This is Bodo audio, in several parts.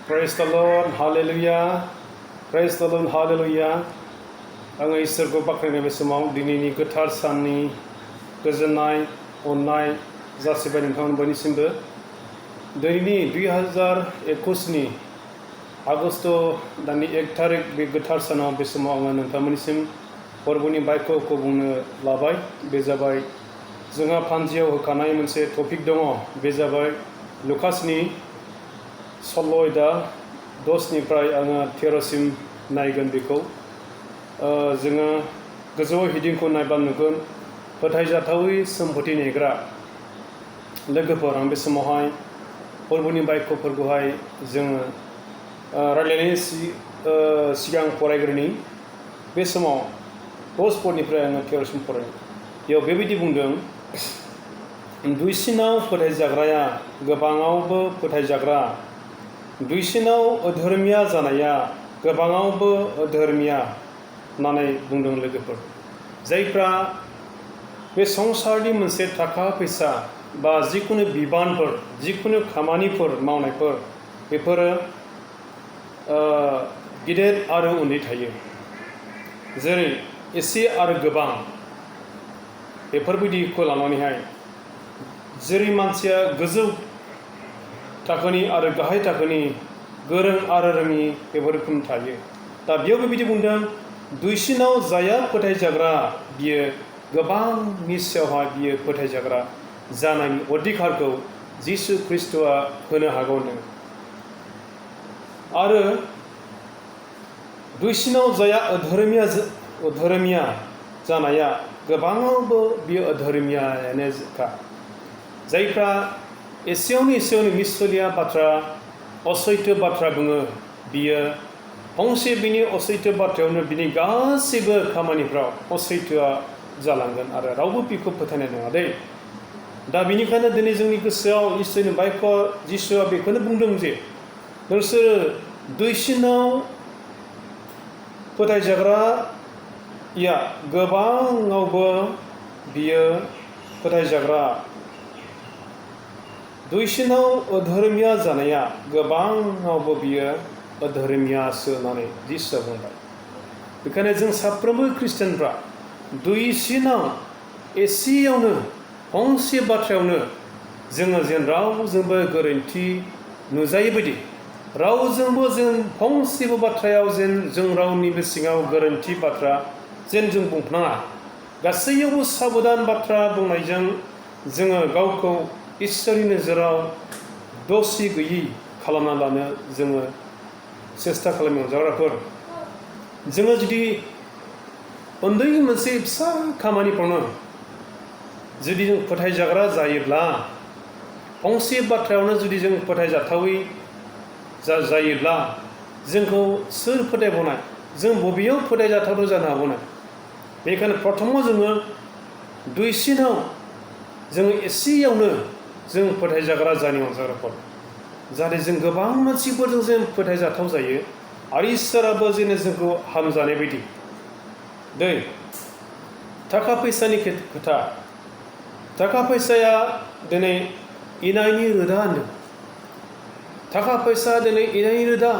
Praise the Lord, Hallelujah. Praise the Lord, Hallelujah. आङो इसोरखौ बाख्नायनाय बे समाव दिनैनि गोथार साननि गोजोननाय अननाय जासिबाय नोंथांमोन बयनिसिमबो दिनैनि 2021 आगस्ट दाननि 1 तारिख बे गोथार सानाव बे समाव आङो नोंथांमोननिसिम फोरबोनि बाक्यखौ बुंनो लाबाय बे जाबाय जोंहा फान्जियाव होखानाय मोनसे टपिक दङ बे जाबाय लुकासनि 16:10निफ्राय आङो 13सिम नायगोन बेखौ जोङो गोजौआव हिडिंखौ नायब्ला नुगोन फोथायजाथावै सम्पति नेग्रा लोगोफोर आं बे समावहाय फोरबोनि बाक्यफोरखौहाय जोङो रायज्लायनायनि सिगां फरायग्रोनि बे समाव 10 आङो 13सिम फरायनो बेयाव बेबायदि बुंदों दुइसिनाव फोथायजाग्राया गोबाङावबो फोथायजाग्रा दुइसिनाव अधर्मिया जानाया गोबाङावबो अधर्मिया होननानै बुंदों लोगोफोर जायफ्रा बे संसारनि मोनसे थाखा फैसा बा जिखुनु बिबानफोर जिखुनु खामानिफोर मावनायफोर बेफोरो गिदिर आरो उन्दै थायो जेरै एसे आरो गोबां बेफोरबायदिखौ लानानैहाय जेरै मानसिया गोजौ थाखोनि आरो गाहाय थाखोनि गोरों आरो रोङि बेफोर रोखोम थायो दा बेयाव बेबायदि बुंदों दुइसिनाव जाया फोथायजाग्रा बियो गोबांनि सायावहाय बियो फोथायजाग्रा जानायनि अधिकारखौ जिसु ख्रिस्ट'आ होनो हागौनो आरो दुइसिनाव जाया अधर्मिया जानाया गोबाङावबो बियो अधर्मियानोखा जायफ्रा एसेयावनो मिसलिया बाथ्रा असैथो बाथ्रा बुङो बियो फंसे बिनि असैथो बाथ्रायावनो बिनि गासैबो खामानिफ्राव असैथोआ जालांगोन आरो रावबो बिखौ फोथायनाय नङा दै दा बेनिखायनो दिनै जोंनि गोसोआव इसोरनि बाक्य जिसुआ बेखौनो बुंदों जे नोंसोर दुइसिनाव फोथायजाग्राया गोबाङावबो बियो फोथायजाग्रा दुइसिनाव अधर्मिया जानाया गोबाङावबो बियो अधर्मियासो होननानै जिसुआ बुंबाय बेखायनो जों साफ्रोमबो ख्रिस्टियानफ्रा दुइसिनाव एसेयावनो फंसे बाथ्रायावनो जोङो जेन रावजोंबो गोरोन्थि नुजायै बायदि रावजोंबो जों फंसेबो बाथ्रायाव जेन जों रावनिबो सिङाव गोरोन्थि बाथ्रा जेन जों बुंफ्लाङा गासैयावबो साबधान बाथ्रा बुंनायजों जोङो गावखौ इसोरनि नोजोराव दसि गैयि खालामना लानो जोङो सेस्था खालामनो जाग्राफोर जोङो जुदि उन्दै मोनसे फिसा खामानिफ्रावनो जुदि जों फोथायजाग्रा जायोब्ला फंसे बाथ्रायावनो जुदि जों फोथायजाथावै जायोब्ला जोंखौ सोर फोथायबावनाय जों बबेयाव फोथायजाथाव जानो हाबावनाय बेखायनो प्रथमाव जोङो दुइसिनाव जोङो एसेयावनो जों फोथायजाग्रा जानि अनजाग्राफोर जाहाथे जों गोबां मानसिफोरजों जों फोथायजाथाव जायो आरो इसोराबो जेन जोंखौ हामजानाय बायदि दै थाखा फैसानि खोथा थाखा फैसाया दिनै इनायनि रोदा होनदों थाखा फैसा दिनै इनायनि रोदा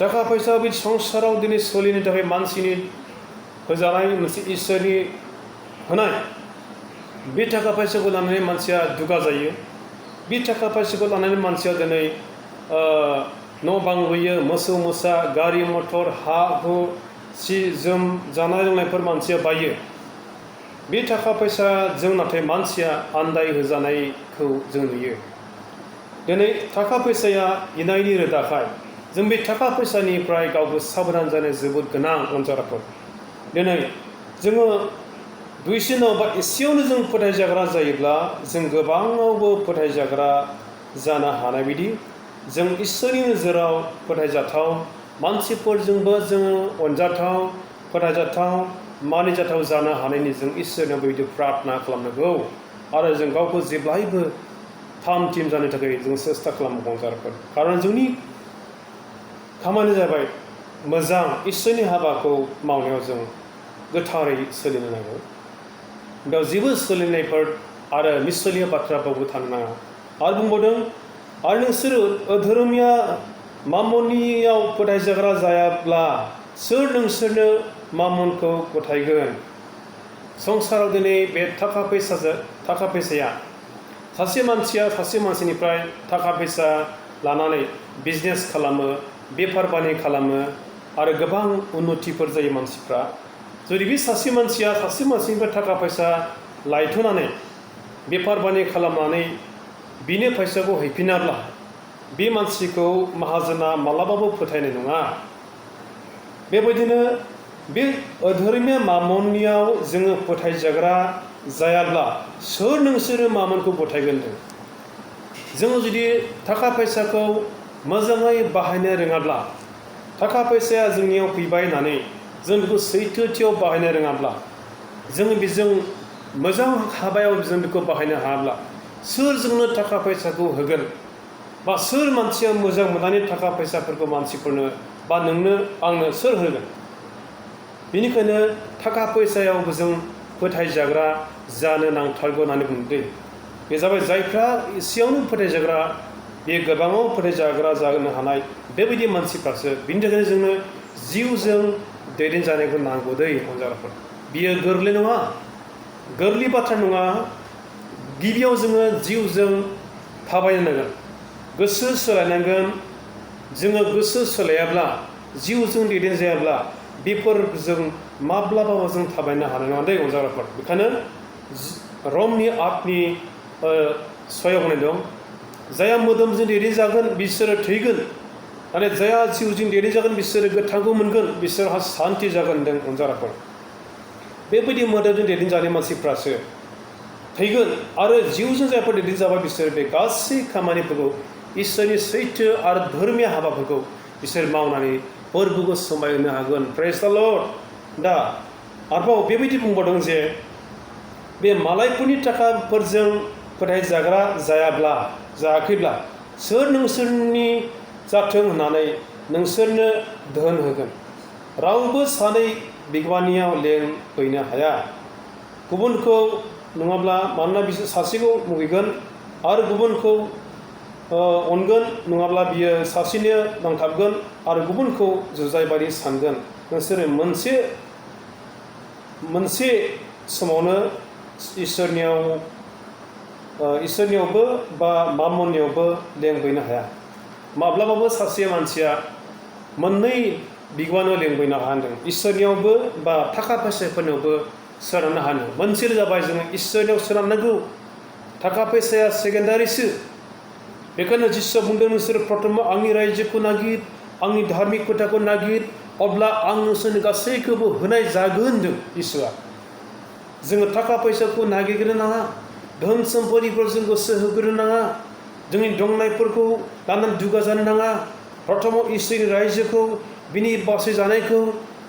थाखा फैसा बे संसाराव दिनै सोलिनो थाखाय मानसिनि होजानाय मोनसे इसोरनि होनाय बे थाखा फैसाखौ लानानै मानसिया दुगा जायो बे थाखा फैसाखौ लानानै मानसिया दिनै न' बां लुयो मोसौ मोसा गारि मटर हा हु सि जोम जानाय लोंनायफोर मानसिया बायो बे थाखा फैसाजों नाथाय मानसिया आन्दाय होजानायखौ जों नुयो दिनै थाखा फैसाया इनायनि रोदाखाय जों बे थाखा फैसानिफ्राय गावबो साबधान जानो जोबोद गोनां अनजाराफोर दिनै जोङो दुइसिनाव बा एसेयावनो जों फोथायजाग्रा जायोब्ला जों गोबाङावबो फोथायजाग्रा जानो हानाय बायदि जों इसोरनि नोजोराव फोथायजाथाव मानसिफोरजोंबो जोङो अनजाथाव फोथायजाथाव मानिजाथाव जानो हानायनि जों इसोरनाव बेबायदि प्रार्थना खालामनांगौ आरो जों गावखौ जेब्लायबो थाम थिम जानो थाखाय जों सेस्था खालामनांगौ अनजाराफोर खारन जोंनि खामानिया जाबाय मोजां इसोरनि हाबाखौ मावनायाव जों गोथारै सोलिनो नांगौ बेयाव जेबो सोलिनायफोर आरो मिसलिया बाथ्राफोरबो थानो नाङा आरो बुंबावदों आरो नोंसोरो धोरोमिया मामनियाव फोथायजाग्रा जायाब्ला सोर नोंसोरनो मामनखौ गथायगोन? संसाराव दिनै बे थाखा फैसाया सासे मानसिया सासे मानसिनिफ्राय थाखा फैसा लानानै बिजनेस खालामो, बेफार बानि खालामो आरो गोबां उन्नतिफोर जायो मानसिफ्रा। जुदि बे सासे मानसिया सासे मानसिनिफ्राय थाखा फैसा लायथ'नानै बेफार बानि खालामनानै बिनो फैसाखौ हैफिनाब्ला बे मानसिखौ माहाजोना मालाबाबो फोथायनाय नङा। बेबायदिनो बे धोरोमिया मामनियाव जोङो फोथायजाग्रा जायाब्ला सोर नोंसोरो मामनखौ गथायगोन? जोङो जुदि थाखा फैसाखौ मोजाङै बाहायनो रोङाब्ला, थाखा फैसाया जोंनियाव फैबाय होननानै जों बेखौ सैथोथियाव बाहायनो रोङाब्ला, जोङो बेजों मोजां हाबायाव जों बेखौ बाहायनो हायाब्ला सोर जोंनो थाखा फैसाखौ होगोन? बा सोर मानसिया मोजां मोननानै थाखा फैसाफोरखौ मानसिफोरनो बा नोंनो आंनो सोर होगोन? बेनिखायनो थाखा फैसायाव जों फोथायजाग्रा जानो नांथारगौ होननानै बुंदों। बे जाबाय जायफ्रा एसेयावनो फोथायजाग्रा, बे गोबाङाव फोथायजाग्रा जानो हानाय बेबायदि मानसिफ्रासो। बिनि थाखायनो जोंनो जिउजों दैदेनजानायखौ नांगौ दै अनजाराफोर। बियो गोरलै नङा, गोरलै बाथ्रा नङा। गिबियाव जोङो जिउजों थाबायनांगोन, गोसो सोलायनांगोन। जोङो गोसो सोलायाब्ला, जिउजों दैदेनजायाब्ला बेफोरजों माब्लाबाबो जों थाबायनो हानाय नङा दै अनजाराफोर। बेखायनो रमनि 8नि 6आव बुंनाय दं, जायहा मोदोमजों दैदेनजागोन बिसोरो थैगोन, आरो जायहा जिउजों दैदेनजागोन बिसोरो गोथांखौ मोनगोन, बिसोरहा सान्थि जागोन होनदों अनजाराफोर। बेबायदि मोदोमजों दैदेनजानाय मानसिफ्रासो थैगोन, आरो जिउजों जायफोर दैदेनजाबाय बिसोर बे गासै खामानिफोरखौ, इसोरनि सैथो आरो धोरोमिया हाबाफोरखौ बिसोर मावनानै फोरबोखौ समायहोनो हागोन। प्रेज द लर्ड। दा आरोबाव बेबायदि बुंबावदों जे बे मालायफोरनि थाखाफोरजों फोथायजाग्रा जायाखैब्ला सोर नोंसोरनि जाथों होननानै नोंसोरनो धोन होगोन? रावबो सानै बिगुमानियाव लेंफैनो हाया, गुबुनखौ नङाब्ला, मानोना बिसोर सासेखौ मुगैगोन आरो गुबुनखौ अनगोन, नङाब्ला बियो सासेनो नांथाबगोन आरो गुबुनखौ जुजाय बायदि सानगोन। नोंसोरो मोनसे समावनो इसोरनियावबो बा मामनियावबो लेंबैनो हाया। माब्लाबाबो सासे मानसिया मोननै बिगुमानाव लेंबैनो हाया होनदों। इसोरनियावबो बा थाखा फैसाफोरनियावबो सोनारनो हानो। मोनसेल' जाबाय जोङो इसोरनियाव सोनारनांगौ, थाखा फैसाया सेकेन्डारिसो। बेखायनो जिसुआ बुंदों, नोंसोर प्रथम आंनि रायजोखौ नागिर, आंनि धार्मिक खोथाखौ नागिर, अब्ला आं नोंसोरनो गासैखौबो होनाय जागोन होनदों इसोरा। जोङो थाखा फैसाखौ नागिरग्रो नाङा, धोन सम्पतिफोर जों गोसो होग्रो नाङा, जोंनि दंनायफोरखौ लानानै दुगा जानो नाङा। प्रथमाव इसोरनि रायजोखौ, बिनि बासै जानायखौ,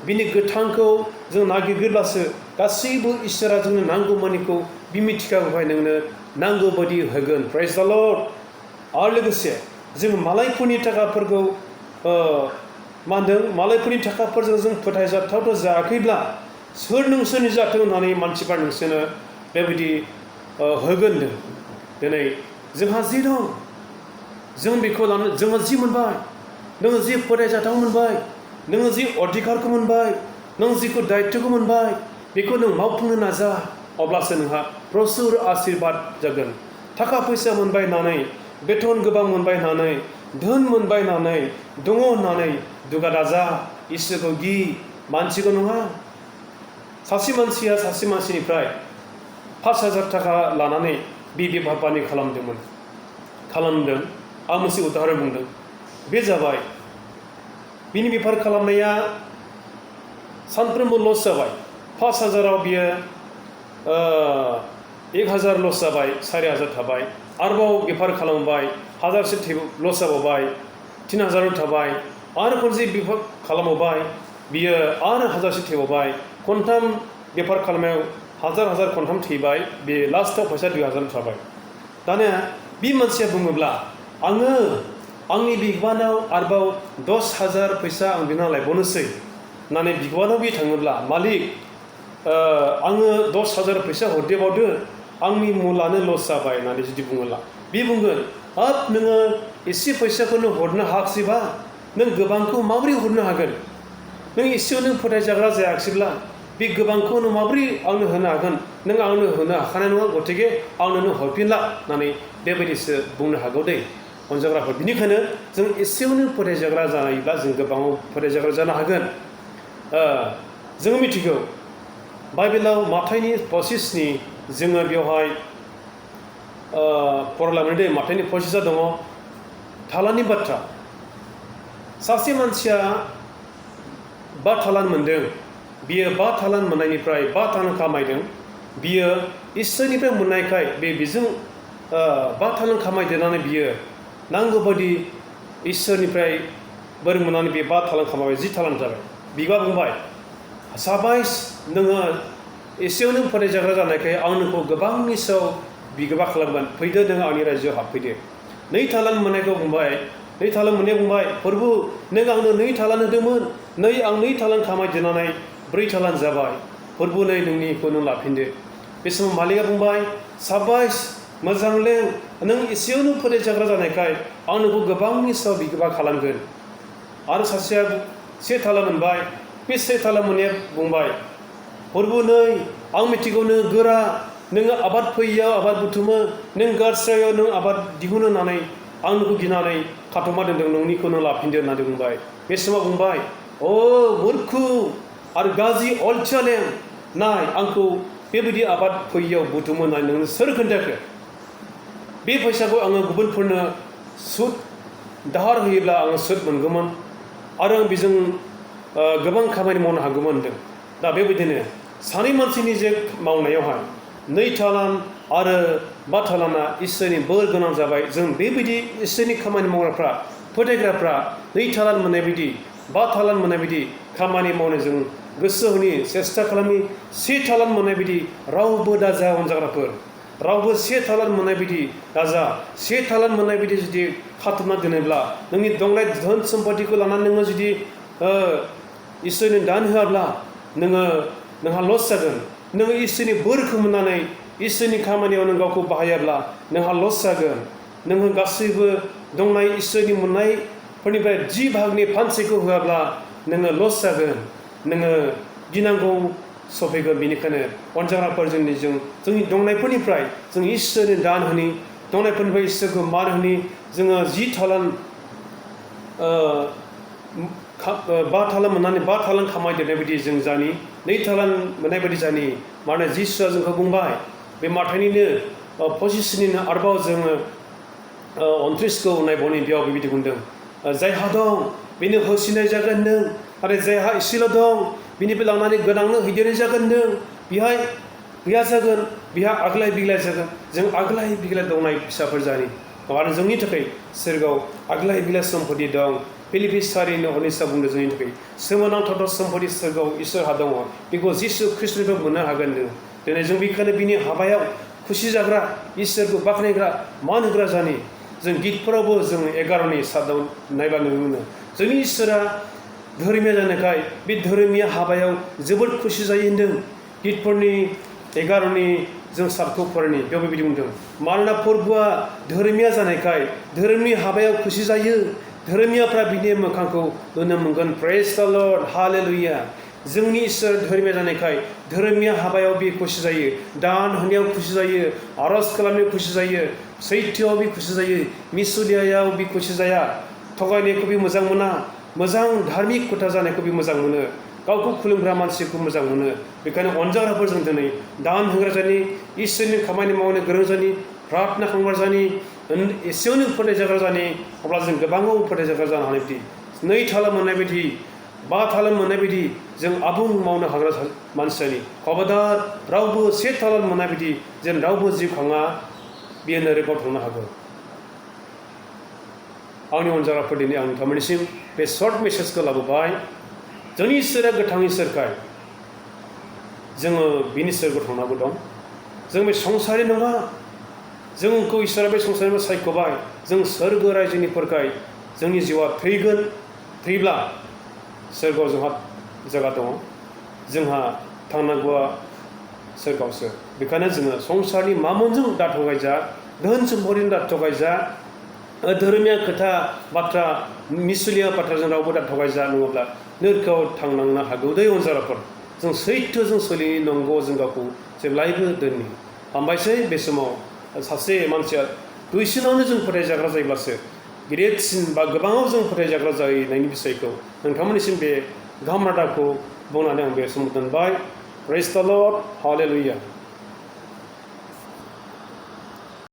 बिनि गोथांखौ जों नागिरग्रोब्लासो गासैबो इसोरा जोंनो नांगौ मानिखौ बि मिथिखागौहाय नोंनो नांगौ बायदि होगोन। प्रेज द लर्ड। आरो लोगोसे जों मालायफोरनि थाखाफोरखौ मा होनदों, मालायफोरनि थाखाफोरजों जों फोथायजाथावथाव जायाखैब्ला सोर नोंसोरनि जाथों होननानै मानसिफ्रा नोंसोरनो बेबायदि होगोन होनदों। दिनै जोंहा जि दं, जों बेखौ लानानै जोंहा जि मोनबाय, नोङो जि फोथायजाथाव मोनबाय, नोङो जि अधिकारखौ मोनबाय, नों जिखौ दायित्वखौ मोनबाय, बेखौ नों मावफुंनो नाजा, अब्लासो नोंहा प्रसुर आशीर्बाद जागोन। थाखा फैसा मोनबाय होननानै, बेथन गोबां मोनबाय होननानै, धोन मोनबाय होननानै, दङ होननानै दुगा दाजा, इसोरखौ गि, मानसिखौ नङा। सासे मानसिया सासे मानसिनिफ्राय 5,000 थाखा लानानै बे बेफार बानि खालामदों। आं मोनसे उदाहरन बुंदों। बे जाबाय बिनि बेफार खालामनाया सानफ्रोमबो लस जाबाय। 5,000आव बियो 1,000 लस जाबाय, 4,000 थाबाय। आरोबाव बेफार खालामबाय, 1,000सो लस जाबावबाय, 3,000 थाबाय। आरो खनसे बेफार खालामबावबाय, बियो आरो 1,000सो थैबावबाय। खनथाम बेफार खालामनायाव 1,000 खनथाम थैबाय, बे लास्टआव फैसा 2,000 थाबाय। दानिया बे मानसिया बुङोब्ला, आङो आंनि बिगुमानाव आरोबाव 10,000 फैसा आं बिना लायबावनोसै होननानै बिगुमानाव बे थाङोब्ला, मालिक आङो 10,000 फैसा हरदेबावदो, आंनि मुलानो लस जाबाय होननानै जुदि बुङोब्ला, बे बुंगोन हाब नोङो एसे फैसाखौनो हरनो हायाखिसैबा नों गोबांखौ माबोरै हरनो हागोन नों एसेयावनो फोथायजाग्रा जायाखिसैब्ला बे गोबांखौ नों माबोरै आंनो होनो हागोन नों आंनो होनो हाखानाय नङा गथिखे आंनो नों हरफिनला होननानै बेबायदिसो बुंनो हागौ दै अनजाग्राफोर बिनिखायनो जों एसेयावनो फोथायजाग्रा जायोब्ला जों गोबाङाव फोथायजाग्रा जानो हागोन जोङो मिथिगौ बाइबेलाव माथाइनि 25नि जोङो बेवहाय फरायला मोनो दै माथाइनि 25 दङ थालानि बाथ्रा सासे मानसिया 5 थालान मोनदों बियो 5 थालान मोननायनिफ्राय 5 थालान खामायदों बियो इसोरनिफ्राय मोननायखाय बेजों 5 थालान खामायदेरनानै बियो नांगौ बायदि इसोरनिफ्राय बोर मोननानै बे 5 थालान खामायबाय 10 थालान जाबाय बिबा बुंबाय साबायस नोङो एसेयावनो फोथायजाग्रा जानायखाय आं नोंखौ गोबांनि सायाव बिगोमा खालामगोन फैदो नों आंनि रायजोआव हाबफैदो 2 थालान मोननायखौ बुंबाय 2 थालान मोननाया बुंबाय प्रभु नों आंनो 2 थालान होदोंमोन आं 2 थालान खामायदेरनानै 4 थालान जाबाय प्रभु नै नोंनिखौ नों लाफिनदो बे समाव मालिकआ बुंबाय साबायस मोजांले नों एसेयावनो फोथायजाग्रा जानायखाय आं नोंखौ गोबांनि सायाव बिगोमा खालामगोन आरो सासेया 1 थालान मोनबाय बे 1 थालान मोननाया बुंबाय प्रभु नै आं मिथिगौ नों गोरा नोङो आबाद फोयैयाव आबाद बुथुमो नों गारस्रायाव नों आबाद दिहुनो होननानै आं नोंखौ गिनानै खाथुमा दोनदों नोंनिखौ नों लाफिनदो होननानै बुंबाय बे समाव बुंबाय अ मुर्खु आरो गाज्रि अलसियालेम नाय आंखौ बेबायदि आबाद फोयैयाव बुथुमो होननानै नोंनो सोर खोन्थाखो बे फैसाखौ आङो गुबुनफोरनो सुद दाहार होयोब्ला आङो सुद मोनगौमोन आरो आं बेजों गोबां खामानि मावनो हागौमोन होनदों दा बेबायदिनो सानै मानसिनि जे मावनायावहाय 2 थालान आरो 5 थालाना इसोरनि बोर गोनां जाबाय जों बेबायदि इसोरनि खामानि मावग्राफ्रा फोथायग्राफ्रा 2 थालान मोननाय बायदि 5 थालान मोननाय बायदि खामानि मावनो जों गोसो होनि सेस्था खालामनि 1 थालान मोननाय बायदि रावबो दाजा अनजाग्राफोर रावबो 1 थालान मोननाय बायदि दाजा 1 थालान मोननाय बायदि जुदि खाथुमना दोनोब्ला नोंनि दंनाय धोन सम्पतिखौ लानानै नोङो जुदि इसोरनो दान होआब्ला नोंहा लस जागोन नोङो इसोरनि बोरखौ मोननानै इसोरनि खामानियाव नों गावखौ बाहायाब्ला नोंहा लस जागोन नोङो गासैबो दंनाय इसोरनि मोननायफोरनिफ्राय 10 भागनि फानसेखौ होआब्ला नोङो लस जागोन नोङो गिनांगौ सफैगोन बेनिखायनो अनजाग्राफोर जोंनि दंनायफोरनिफ्राय जों इसोरनि दान होनि दंनायफोरनिफ्राय इसोरखौ मान होनि जोङो 10 थालान 5 थालान मोननानै 5 थालान खामायदेरनाय बायदि जों जानि 2 थालान मोननाय बायदि जानि मानोना जिसुआ जोंखौ बुंबाय बे माथाइनिनो 25निनो आरोबाव जोङो 29खौ नायबावनि बेयाव बेबायदि बुंदों जायहा दं बेनो होसिननाय जागोन नों आरो जायहा एसेल' दं बिनिफ्राय लांनानै गोनांनो हैदेरनाय जागोन नों बेहाय गैया जागोन बेहा आग्लाय बिग्लाय जागोन जों आग्लाय बिग्लाय दंनाय फिसाफोर जानि आरो जोंनि थाखाय सोरगोआव आग्लाय बिग्लाय सम्पति दं फिलिपिस 4:19 बुंदों जोंनि थाखाय सोमोनांथाव सम्पति सोरगोआव इसोरहा दङ बेखौ जिसु ख्रिस्टनिफ्राय मोननो हागोन जों दिनै जों बेखायनो बिनि हाबायाव खुसि जाग्रा इसोरखौ बाख्नायग्रा मान होग्रा जानि जों गितफोरावबो जों 11नि 7आव नायब्ला नुनो मोनो जोंनि इसोरा धोरोमिया जानायखाय बे धोरोमिया हाबायाव जोबोद खुसि जायो होनदों गितफोरनि 11नि जों 7खौ फरायनि बेयाव बेबायदि बुंदों मानोना फोरबुआ धोरोमिया जानायखाय धोरोमनि हाबायाव खुसि जायो धोरोमियाफ्रा बिनि मोखांखौ नुनो मोनगोन प्रेज द लर्ड हालेलुया जोंनि इसोर धोरोमिया जानायखाय धोरोमिया हाबायाव बे खुसि जायो दान होनायाव खुसि जायो आरज खालामनायाव खुसि जायो सैथोआव बे खुसि जायो मिसुलियायाव बे खुसि जाया थगायनायखौ बे मोजां मोना मोजां धार्मिक खोथा जानायखौ बे मोजां मोनो गावखौ खुलुमग्रा मानसिखौ मोजां मोनो बेखायनो अनजाग्राफोरजों दिनै दान होग्रा जानि इसोरनि खामानि मावनो गोरों जानि प्रार्थना खालामग्रा जानि एसेयावनो फोथायजाग्रा जानि अब्ला जों गोबाङाव फोथायजाग्रा जानो हानाय बायदि 2 थाला मोननाय बायदि 5 थाला मोननाय बायदि जों आबुं मावनो हाग्रा मानसिनि खबरदार रावबो 1 थाला मोननाय बायदि जों रावबो जिउ खाङा बियो नरकआव थांनो हागौ आंनि अनजाग्राफोर दिनै आं नोंथांमोननिसिम बे सर्ट मेसेजखौ लाबोबाय जोंनि इसोरा गोथां इसोरखाय जोङो बिनि सोरगोआव थांनांगौ दं जों बे संसारि नङा जोंखौ इसोरा बे संसारनिफ्राय सायख'बाय जों सोरगो रायजोनि फोरखाय जोंनि जिउआ थैब्ला सोरगोआव जोंहा जायगा दङ जोंहा थांनांगौआ सोरगोआवसो बेखायनो जोङो संसारनि मामोनजों दा थगायजा धोन सम्पतिजों दा थगायजा धोरोमिया खोथा बाथ्रा मिसुलिया बाथ्राजों रावबो दा थगायजा नङाब्ला नोरखाव थांनांनो हागौ दै अनजाराफोर जों सैथोजों सोलिनांगौ जों गावखौ जेब्लायबो दोननि हामबायसै बे समाव सासे मानसिया दुइसिनावनो जों फोथायजाग्रा जायोब्लासो गिदिरसिन बा गोबाङाव जों फोथायजाग्रा जाहैनायनि बिसयखौ नोंथांमोननिसिम बे गाहाम रादाबखौ बुंनानै आं बे समाव दोनबाय प्रेज द लर्ड हालेलुया